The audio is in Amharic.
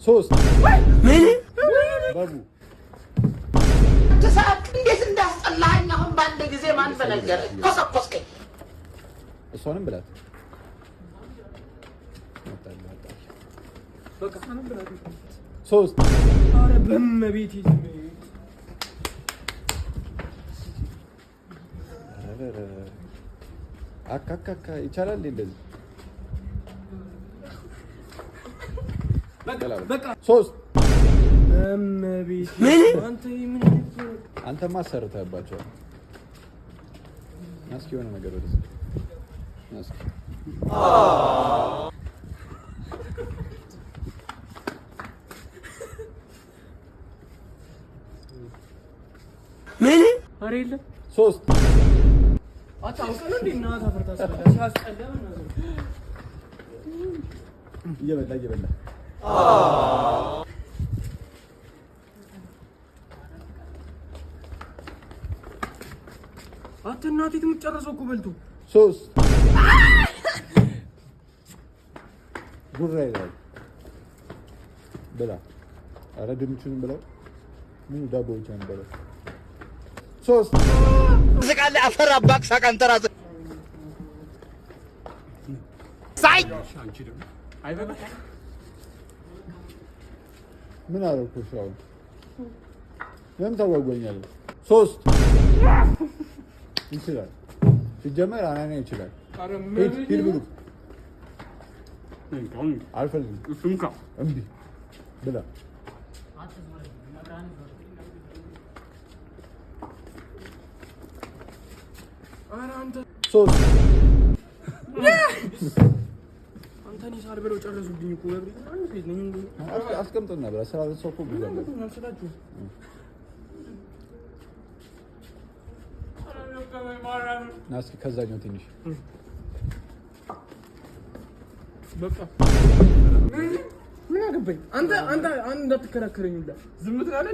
ሶስት ምን ባቡ ተሳክ እንዴት እንዳስጠላኝ አሁን ባንደ ጊዜ ማን በነገረ ኮሰኮስከኝ እሷንም ብላት በቃ ማንም ብላት ሶስት አረ በመቤት አካካካ ይቻላል እንደዚህ በቃ ሶስት በመቤት አንተ ምን አንተማ ሰርተህባቸዋል ናስኪ የሆነ ነገር ወደዚህ ናስኪ ምን አሬለ ሶስት አታውቀው እንዴ እናታ ፈርታ ሲያስጠላ እየበላ አንተ እናቴ የምትጨርሰው እኮ በልቶ ሶስት ጉራ ይላል ብላ አረ ድንቹን ብለው ምን ዳቦ ብቻ ነበር ሶስት ዝቃለ አፈር አባክ ሳቀንተራስ ሳይ አንቺ ደግሞ አይበቃ ምን አደረኩሽ አሁን ለምን ታዋጓኛለህ ሶስት ይችላል ሲጀመር አናና ይችላል ሂድ ብሉ አልፈልግም እሱምካ እምቢ ብላ ኧረ አንተ ሶስት አንተን ይሳር ብለው ጨረሱብኝ እኮ ነብሪ አንድ ፊት ነኝ አስቀምጥና ብላ ስራ ሰው እኮ ብዙ አለ ናስኪ ከዛኛው ትንሽ በቃ ምን አገባኝ አንተ እንዳትከራከረኝ ሁላ ዝም ትላለህ